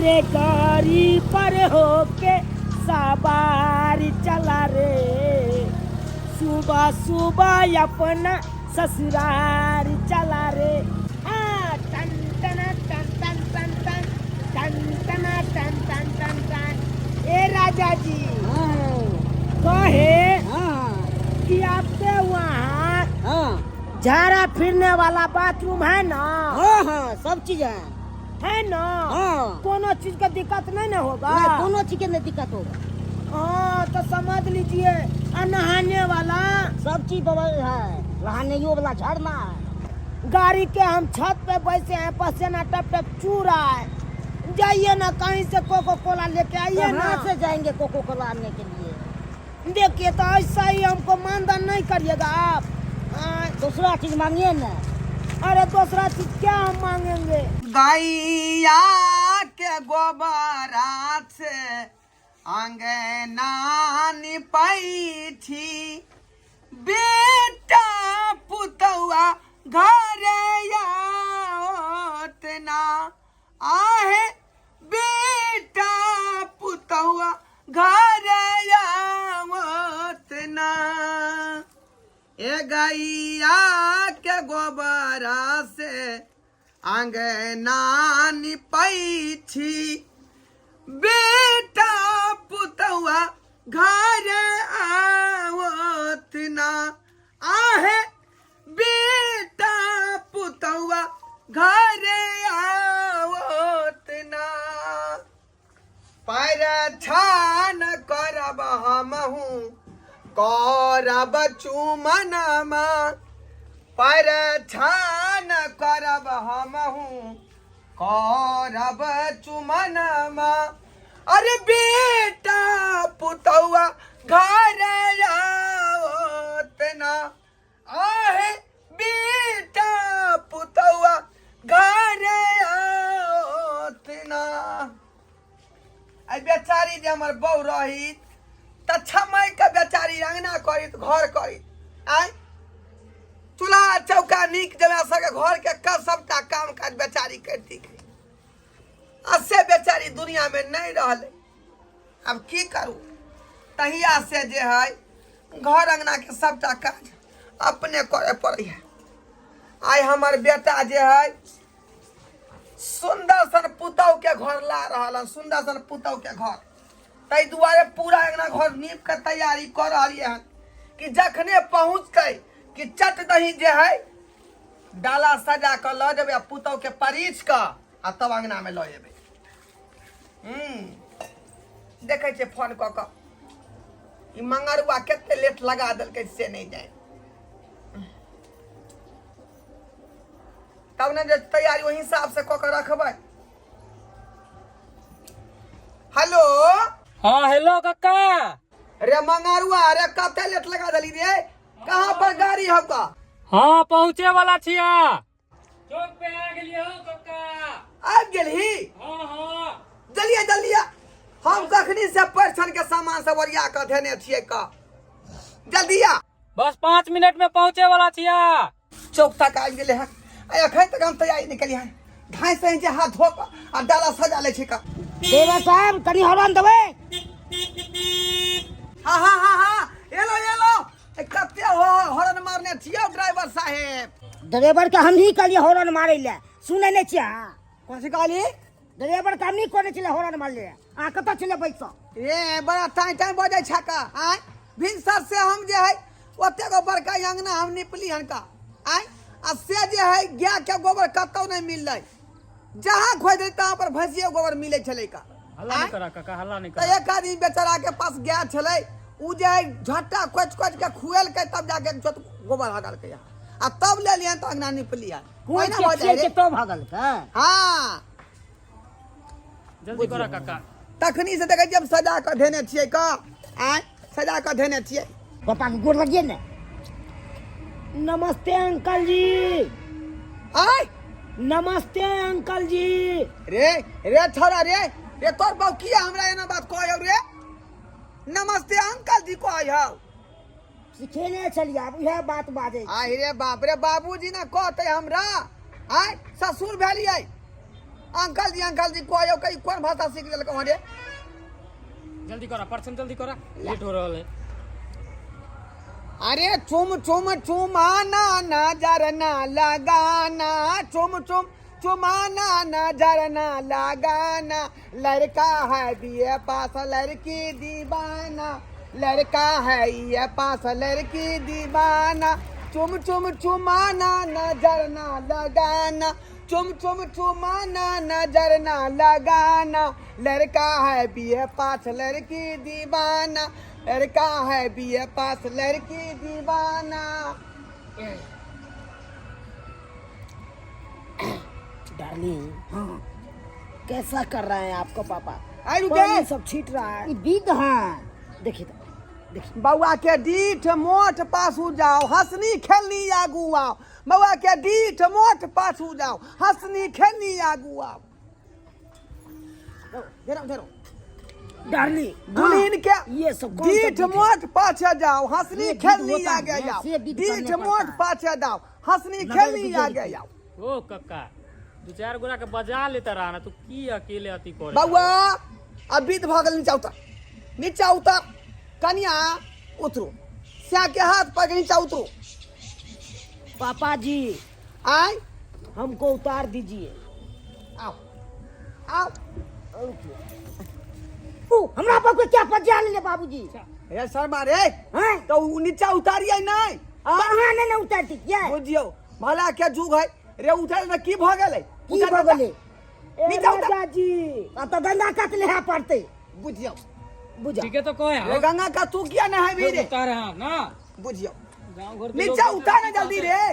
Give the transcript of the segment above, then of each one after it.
अरे गाड़ी पर होके सवारी चला रे, सुबह सुबह अपना ससुराल चला रे। हाँ, टन टन टन टन टन टन टन टन टन टन टन टन। ए राजा जी कहे कि आपके वहाँ झाड़ा फिरने वाला बाथरूम है ना? हाँ हाँ, सब चीज है ना? हाँ। कोनो चीज का दिक्कत नहीं ना होगा? नहीं, कोनो चीज के नहीं दिक्कत होगा। हाँ तो समझ लीजिए, नहाने वाला सब चीज है, नहाने वाला झरना है। गाड़ी के हम छत पे बैठे हैं, पसीना टप टप चू रहा है, जाइए ना कहीं से कोको कोला लेके आइए ना। कहाँ से जाएंगे कोको कोला आने के लिए? देखिए तो ऐसा ही हमको मानदान नहीं करिएगा आप। दूसरा चीज मांगिए ना। अरे दूसरा चीज क्या हम मांगेंगे? गैया के गोबरा से अंगना निपैठी, बेटा पुतौआ घर ओतना आहे, बेटा पुतौआ घर ओतना। ए गैया के गोबरा से अंगना निपैठी, बेटा पुतौआ घर आवतना आहे, बेटा पुतौआ घर आवतना। पैर छान करब हमहू करब चुमनमा, पैर छान करब हमहू करब चुमनमा। अरे बेटा पुतौआ घर ओतना आहे, बेटा पुतौआ घर ओतना। आई बेचारी जे हमर बहू रही त छमय के बेचारी अंगना करी घर करी, आय चूल्हा चौका नीक जगह सके घर के सबटा काम काज बेचारी करती। से बेचारी दुनिया में नहीं रहले, अब की करू? तहिया से जे है घर अंगना के सबटा काज अपने करे पड़े है। आई हमार बेटा जे है सुंदर सन पुतौ के घर ला रहा, सुंदर सन पुतौ के घर, तै दुआरे पूरा अंगना घर नीप के तैयारी कर रही है कि जखने पहुँचते कि चट दही जे है डाला सजा कर ल जेबे, पुतौ के परीछ का आ तब अंगना में ल जेबे। देखे छे फोन क क ई मंगरुआ केते लेट लगा देलकै से नहीं जाए। तब ने जे तैयारी वही हिसाब से क के रखबै। हेलो। हाँ हेलो काका। रे मंगरुआ, रे कते लेट लगा देली रे? कहाँ पर गाड़ी हो का? हाँ पहुँचे वाला छिया, चौक पे आ गेलिए हो काका। आ गेली? हाँ हाँ जल्दी जल्दी हम कखनी से परिछन के सामान सब ओरिया के देने छिए का, जल्दी आ। बस 5 मिनट में पहुँचे वाला छिया। चौक तक आ गेले हैं, अखन तक हम तैयारी निकली है। ढाई से जे हाथ धो के आ डाला सजा ले छी का। देवा साहब कनी हॉर्न दबे। हाँ हाँ हाँ हाँ, एलो एलो, कते हॉर्न मारने छिए ड्राइवर साहेब? ड्राइवर के हम ही कलिए हॉर्न मारे ले, सुने नहीं छिया? कौन सी गाली? ड्राइवर का हम ही कोने चले हॉर्न मार ले। आ कत चले बैठ? ए बड़ा टाइम टाइम बजे छका। आय भिनसर से हम जे है ओते गो बड़का अंगना हम निपली हन का। आय आ से जे है गाय के गोबर कतौ नहीं मिललै, जहां खोज दे तहां पर भैंसिया गोबर मिले छले का। हल्ला नहीं करा काका, हल्ला नहीं तो करा। एक आदमी बेचारा के पास गाय छले, उ जे है झट्टा कोच कोच के खुएल के तब जाके जोत गोबर हगल के आ तब ले लियन तो अंगना निपली हन। कोई ना हो जाए के तो भागल का। हां जल्दी करा काका। तखनी से देखे जब सजा के देने छिए का। आय सजा के देने छिए। पापा के गोड़ लगिए ने। नमस्ते अंकल जी। आय नमस्ते अंकल जी। रे रे छोरा रे, रे तोर बाबू किया हमरा एना बात कहौ रे? नमस्ते अंकल जी कहौ। सिखेने चलिए अब यह बात बाजे। आई रे बाप रे, बाबूजी ना कहते हमरा। आय ससुर भेलियै अंकल जी कोयो कई कौन भाषा सीख लेल कहरे जल्दी करा परछन जल्दी करा लेट हो रहा है। अरे चुम चुम चुमाना नजर ना लगाना चुम चुम चुमाना नजर ना लगाना लड़का है बीए पास लड़की दीवाना लड़का है ये पास लड़की दीवाना चुम चुम चुमाना नजर ना लगाना चुम चुम चुमाना नजर ना लगाना लड़का है बीए पास लड़की दीवाना लड़का है बीए पास लड़की दीवाना। डार्लिंग कैसा कर रहे हैं आपका पापा? आई रुके पानी सब छीट रहा है। बीत है देखिए देखिए बउआ के डीठ मोठ पासू जाओ हंसनी खेलनी आगू आओ बउआ के डीठ मोठ पासू जाओ हंसनी खेलनी आगू आओ दे रहा डार्लिंग गुलीन के ये सब कौन सा डीठ गीत है? मोठ पाछे जाओ हंसनी ये गीत खेलनी होता है, आगे जाओ ये गीत डीठ करना मोठ पड़ता है। पाछे जाओ हंसनी नगर खेलनी विजय आगे की। जाओ। ओ कक्का दू चार गोरा के बजा लेता रहा ना तू की अकेले अति करे बउआ अभी तो भागल नीचा उतर कनिया उतरो स्या के हाथ पर नीचा उतरो पापा जी आए हमको उतार दीजिए। आओ आओ हमरा पर कोई क्या पजा ले बाबूजी ए शर्मा रे हैं तो उ नीचा उतारिए नहीं कहां ने उतारती क्या बुझियो भला के जुग है रे उठल में की भ गेलै की बगले ए नीचा उतर। राजा जी अब तो धंधा कत ले पड़ते बुझियो बुझा ठीक है तो कहे रे गंगा का तू किया ना है वीरे उतार हां ना बुझियो गांव घर नीचा उतार ना जल्दी रे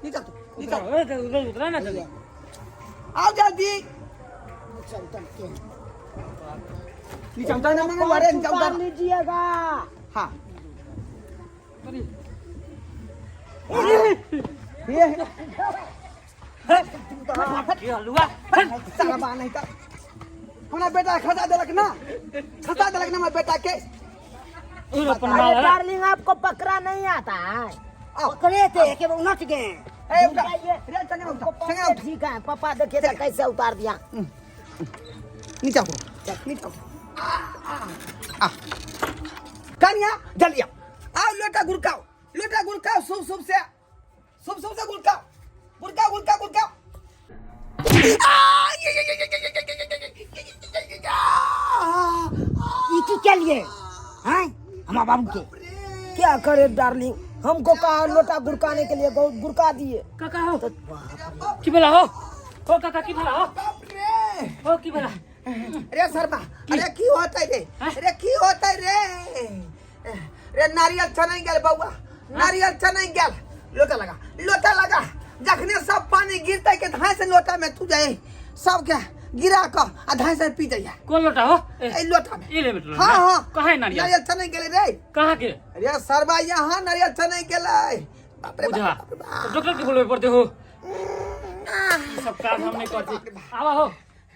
नीचा नीचा उतरा ना जल्दी आओ जल्दी चल चल के नीचा उतार ना मारे नीचा उतार उतार लीजिएगा। हां अरे ये ये हलवा साला बा नहीं था हमरा बेटा खसा देलक ना हमरा बेटा के और अपन अरे माला डार्लिंग आपको पकड़ा नहीं आता है? आओ पकड़े थे के वो नच गए ए उठा रे संगे उठा संगे उठा ठीक है पापा देखिए तो कैसे उतार दिया। नीचा हो नीचा आ कन्या जल्दी आओ लोटा गुरकाओ शुभ से गुरकाओ ई की के लिए हैं हमारा बाबू के क्या करे डार्लिंग हमको कहा लोटा गुरकाने के लिए गुरका दिए। काका हो की भला हो काका की भला हो हो की भला रे शर्मा अरे की होता है रे रे नारियल छनई गेल बउआ नारियल छनई गेल लोटा लगा जखने सब पानी गिरते के धाय से लोटा में तू जाए सब के गिरा कर आ धाय से पी जाइए कौन लोटा हो ए लोटा में ये ले बेटा हां कहां नारियल नारियल छनई गेले रे कहां के रे सरबा यहाँ नारियल छनई गेले बाप रे बुझा बाप रे बाप। तो डॉक्टर के बोलवे पड़ते हो सब काम हम नहीं करते आवा हो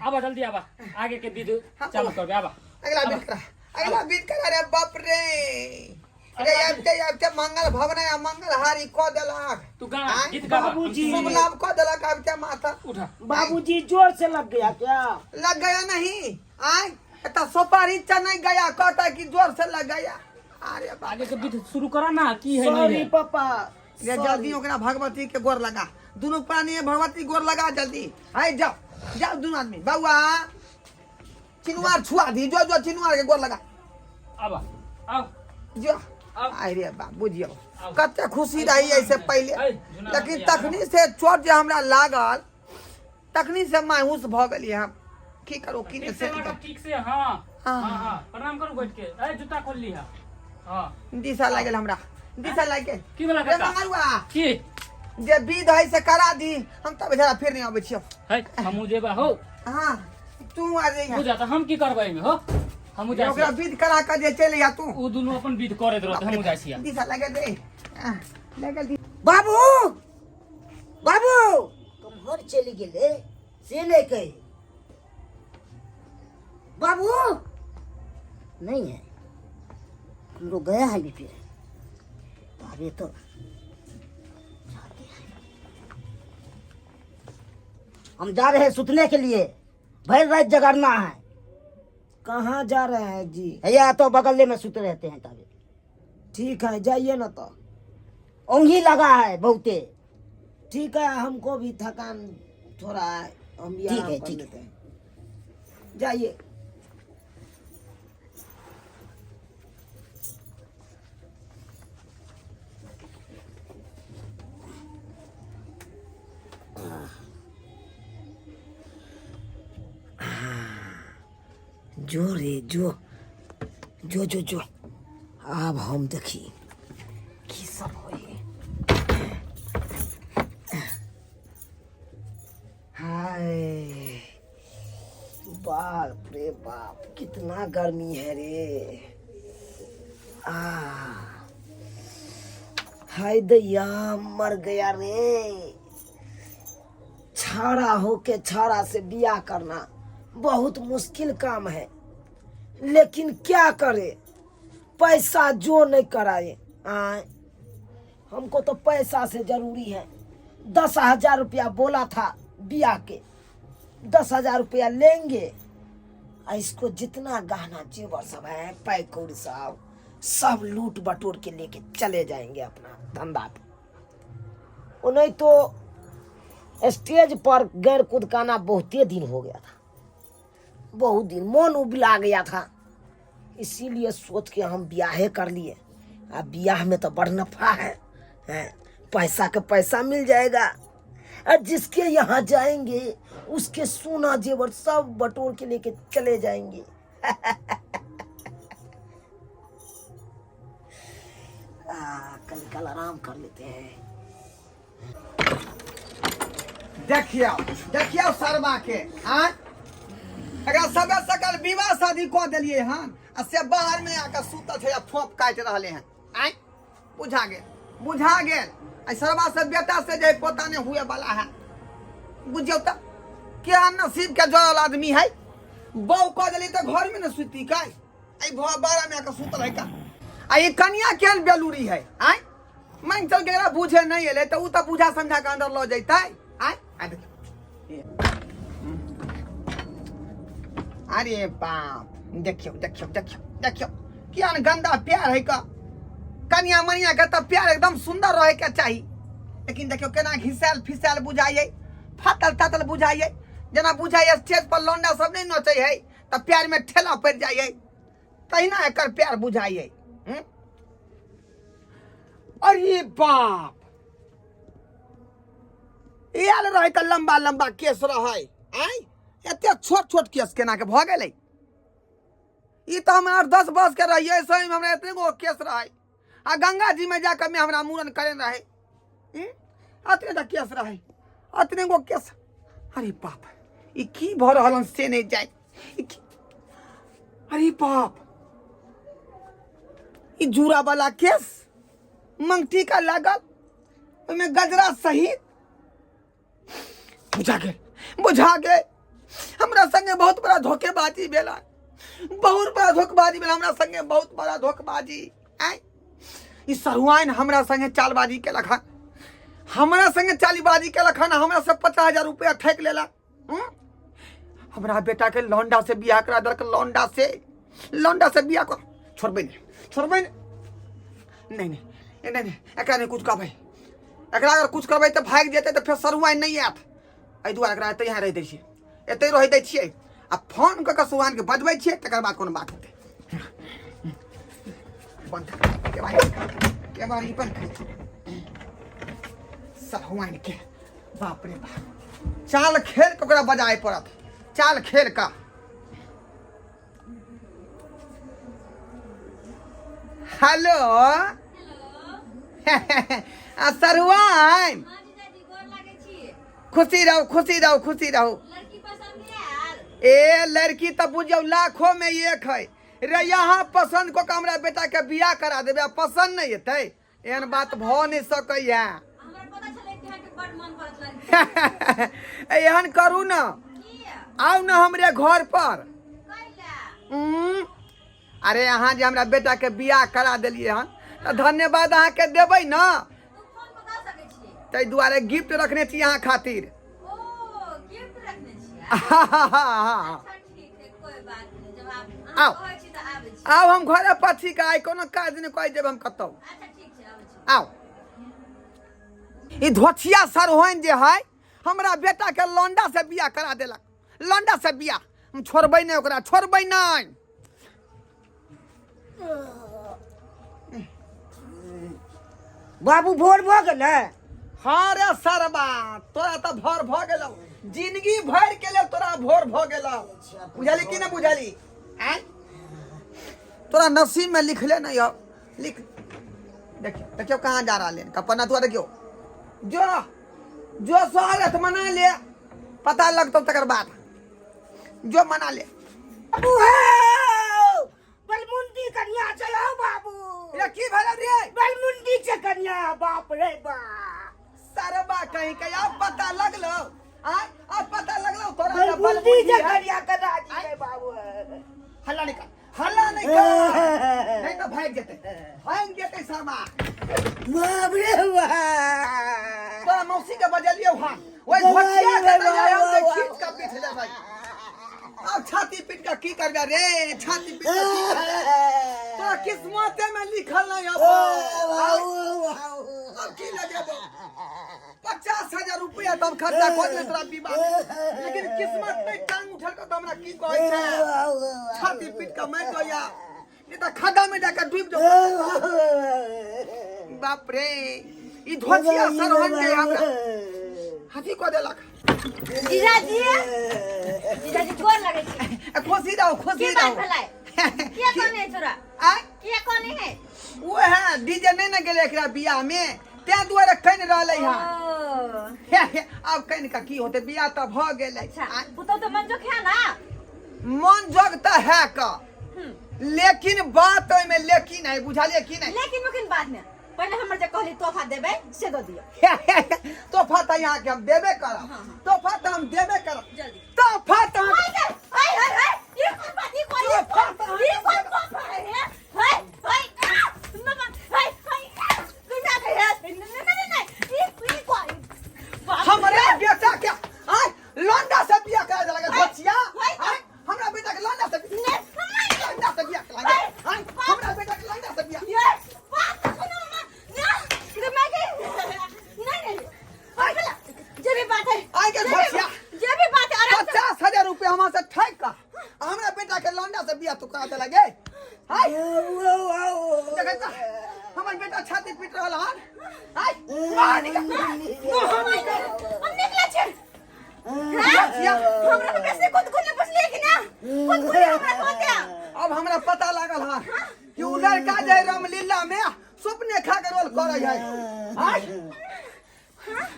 आवा जल्दी आवा आगे के विधि चालू करबे आवा अगला बीत करा रे बाप रे अरे अब मंगल भवन है मंगल हारी को देलक तू गाना गीत गा बाबूजी। शुभ नाम को देलक अब क्या माथा उठा बाबूजी जोर से लग गया क्या? लग गया नहीं आए तो सुपारी चने गया कहता कि जोर से लग गया अरे बाप आगे के विधि शुरू करा ना की है सॉरी नहीं है पापा रे जल्दी ओकरा भगवती के गोर लगा दोनों प्राणी भगवती गोर लगा जल्दी आए जाओ दोनों आदमी बउआ चिनवार छुआ दी जो चिनवार के गोर लगा आवा आओ जो अरे बा बुझियो कते खुशी रही ऐसे पहले लेकिन तखनी से चोट जे हमरा लागल तखनी से मायूस भ गेली हम की करू की ठीक से से लगा ठीक से हां हां प्रणाम करू बैठ के ए जूता खोल ली हां दिशा लागल हमरा दिशा लागल की भला रे काका मंगरुआ की जे विध है से करा दी हम तब जरा फिर नहीं आबै छियो है हमू जेबा हो हां तू आ जाइए बुझा त हम की करबै में हो हमू जा ओकरा विध करा के जे चले जा तू उ दुनु अपन विध करे रहत हमू जाई छिया दिशा लागल रे लागल दी बाबू बाबू तुम घर चली गेले से नहीं कही बाबू नहीं है हम लोग गया है भी फिर अभी तो जाते हैं हम जा रहे हैं सुतने के लिए, भर रात जगाना है। कहाँ जा रहे हैं जी? या तो बगल में सुते रहते हैं तभी। ठीक है, जाइए ना तो। ऊँघी लगा है बहुते। ठीक है, हमको भी थकान थोड़ा है, हम भी ठीक आराम है, कर ठीक लेते हैं। जाइए। जो रे जो जो जो जो अब हम देखी की सब होई। हाय बाप रे बाप, कितना गर्मी है रे। हाय दैया, मर गया रे। छाड़ा होके छाड़ा से बियाह करना बहुत मुश्किल काम है, लेकिन क्या करे, पैसा जो नहीं कराए। हमको तो पैसा से जरूरी है। 10,000 रुपया बोला था बियाह के, 10,000 रुपया लेंगे। इसको जितना गहना जेवर सब है, पैकौड़ी सब लूट बटोर के लेके चले जाएंगे अपना धंधा पे। वो नहीं तो स्टेज पर गैर कुदकाना बहुते दिन हो गया था, बहुत दिन मन उबला गया था। इसीलिए सोच के हम ब्याहे कर लिए। अब ब्याह में तो बड़ नफा है, पैसा का पैसा मिल जाएगा। और जिसके यहाँ जाएंगे उसके सोना जेवर सब बटोर के लेके चले जाएंगे। कल आराम कर लेते हैं। देखियो देखियो शर्मा के अगर सब सकल विवाह शादी कऽ देलिए हन, से बाहर में आकर सुतल छै, फोप काट रहे हैं। आय बुझा गेल। शर्मा से बेटा से जे पोता ने हुए वाला है, बुझियो त क्या नसीब के जोड़ल आदमी है। बहू कह देली तो घर में न सुती का, बारह में आकर सुतल है का। ये कन्या केहन बेलूरी है। आय मान चल के बुझे नहीं एले तो उ तो बुझा समझा के अंदर लो जैते। आय अरे बाप, देखियो देखियो देखियो देखियो क्या गंदा प्यार है का। कन्या मनिया के तो प्यार एकदम सुंदर रहे के चाहिए, लेकिन देखियो केना घिसाल फिसाल बुझाइए, फाटल तातल बुझाइए। जना बुझाइए स्टेज पर लौंडा सब नहीं नचे है तो प्यार में ठेला पड़ जाइए, तहिना एकर प्यार बुझाइए। अरे बाप, यार रहे तो लंबा लंबा केस रहे, एते छोट छोट केस केना के भ गेलै। ई तो हम 8-10 वर्ष के रहिए, सही में हमरा इतने गो केस रहे। आ गंगा जी में जाकर में हमरा मूरन करे रहे, अतने टा केस रहे, अतने गो केस। अरे बाप, ई की भ रहलन से नहीं जाए। अरे बाप, ई जूरा वाला केस, मंगटी का लागल, में गजरा सहित। बुझा गए हमरा संगे बहुत बड़ा धोखेबाजी भेला, बहुत बड़ा धोखेबाजी भेला हमरा संगे, बहुत बड़ा धोखेबाजी। ई सरुआइन हमरा संगे चालबाजी के लखन, हमरा संगे चालीबाजी के लखन, हमरा से 50,000 रुपया ठेक लेला। हमरा बेटा के लौंडा से बियाह करा दलक, लौंडा से बियाह कर। छोड़बे नहीं एकरा नहीं कुछ कहबै। एकरा अगर कुछ करबै तो भाग जेतै तो फिर सरुआइन नहीं आयत। एहि दुआरे एकरा एतै यहाँ रहि दै छियै, एतै रहि दै छियै। आ फोन कऽ के सरुआइन के बजबै छियै, तकर बाद कोनो बात हेतै। बंद के बारी बंद सरुआइन के। बाप रे बाप, चाल खेल के ओकरा बजाय पड़त, चाल खेल का। हेलो सरुआइन, खुशी रहो खुशी रहो खुशी रहो। ए लड़की तो बुझो लाखों में एक है रे। यहाँ पसंद को हमरा बेटा के बियाह करा देबे, पसंद नहीं हेतै, एहन बात भ नहीं सकैया। एहन करू न, आओ न हमरे घर पर। अरे अहाँ जे हमरा बेटा के बियाह करा देलिए हन तो धन्यवाद अहाँ के देबै न। ताहि दुआरे गिफ्ट रखने छी अहाँ खातिर। आओ आओ हम घरे पछी के आइ कोनो काज नहीं कह देब हम कतौ आओ ई धोछिया सरहोइन जे है हमरा बेटा के लौंडा से बियाह करा देलक लौंडा से बियाह हम छोड़बै नहीं ओकरा छोड़बै नहीं बाबू भोर भ गेलै हाँ रे सरबा तोरा तो भोर भ गेलौ जिंदगी भर के लिए तोरा भोर भ गेलौ बुझली कि ना बुझली आय तोरा नसीब में लिखले नहीं हो लिख देखियो देखियो कहाँ जा रहा है कपना तू देखियो जो जो स्वागत मना ले पता लगता तकर बाद जो मना ले बाबू बलमुंडी कन्या चलो बाबू ये की भला रे बलमुंडी से कन्या बाप रे बाप सरबा कहीं के अब पता लगलो आय अब पता लगलो तोरा बलमुंडी से कन्या करा दी बाबू हल्ला नहीं कर नहीं तो भाग जेते शर्मा बाप रे बाप तोरा मौसी के बजलियो हां ओए घोटिया के नहीं हम के खींच के पीठ ले भाई अब छाती पीट के की करबे रे छाती पीट के की करबे तोरा किस्मत में लिखल नहीं अब की लगेबो 50,000 रुपया तब खर्चा कर ले तोरा विवाह लेकिन किस्मत नहीं टांग उठल के तो हमरा की कहै छै छाती पीट के मैं तो या नहीं तो खड्डा में जाकर डूब जाओ बाप रे ई धोचिया सरहन के हमरा हाथी को देलक जीजाजी गोर लगै छै खुशी रहो की बात भलाई के कोने छोरा आय के कोने है वो है डीजे नहीं न गेले एकरा बियाह में ते दुआरे कइन रहले हां अब कइन का की होते बियाह त भ गेले अच्छा पुतो तो मन जो खा ना मन जोग त है का लेकिन बात में लेकिन है बुझालिए कि नहीं लेकिन बात में पहले हमर जे कहली तोहफा देबे से दो दियो तोहफा त यहाँ के हम देबे करब तोहफा त हम देबे करब जल्दी तोहफा त हम हाय ये कोन बात ये कोन तोहफा है हाय गुंडा है नहीं ये कोन हमरा बेटा के आय लौंडा से बियाह करा दे लगे बचिया आय हमरा बेटा के लौंडा से बियाह करा दे आय हमरा बेटा के लौंडा से बियाह ये बात सुनो ना इधर मैं नहीं जे भी बात है आय के बचिया जे भी बात है 50,000 रुपया हमरा से ठैक का हमरा बेटा के लौंडा से बियाह तू करा दे लगे हाय देखा हमर बेटा छाती पीट रहल हन हाय मार निकल हम निकला छे बचिया हमरा तो बेसी कुछ कुछ बसले कि ना कुछ कुछ हमरा कहते अब हमरा पता लागल हन कि उ लड़का जे रामलीला में सपने खा के रोल करे है हाय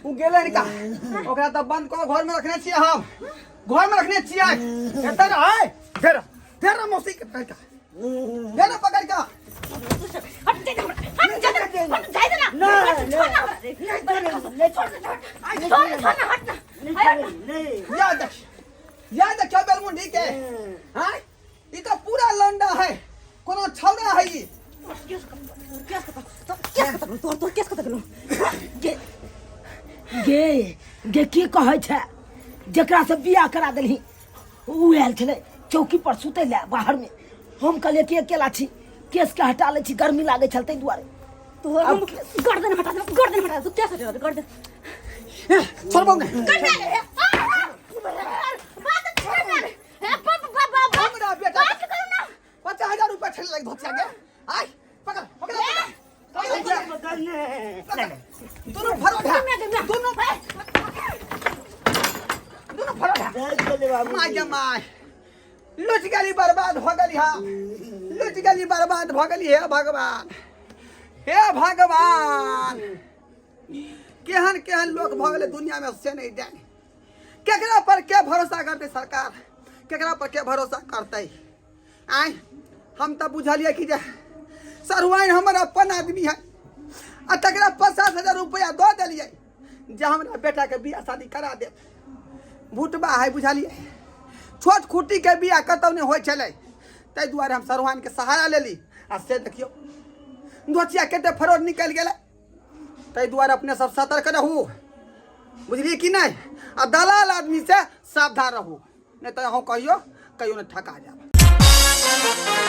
उ गेले निका ओकरा त बंद कर घर में रखने छियै हम घर में रखने छियै एतर है तेरा मौसी के पकड़ देना पकड़ का हट जा ना याद क्या बेलमुंडी के हां ई तो पूरा लौंडा है कोनो छौरा है ई गे की कहै छै जेकरा से बियाह करा देलही उ आयल छलै चौकी पर सुतै ले बाहर में हम कहलिए कि अकेला छी केस के हटा ले छी गर्मी लागे छल तै दुआरे तो हम गर्दन हटा तू क्या सोच रहा है गर्दन छोड़बो ने बात छोड़ ना हमरा बेटा 50,000 रुपया छल लग धोतिया के आय पकड़ दोनों फरोटा माय लुच गली बर्बाद हो गली हाँ लुच गली बर्बाद हो गली हे भगवान केहन केहन लोग भ गए दुनिया में से नहीं जाने केकरा पर के भरोसा करते सरकार केकरा पर के भरोसा करते आय हम तो बुझलिए कि सरवाइन हमर अपन आदमी है आ तकरा 50,000 रुपया दो दिलिए जे हमरा बेटा के बियाह शादी करा दे भूटबा है बुझलिए छोट खुटी के बियाह कतौ नहीं होय छले तै दुआरे हम सरवाइन के सहारा लेली आ से देखियो दोचिया केते फरोड निकल गेले तै दुआरे अपने सब सतर्क रहू बुझलिए कि नहीं आ दलाल आदमी से सावधान रहो नहीं तो यहाँ कहियो कहियो न ठका जाब।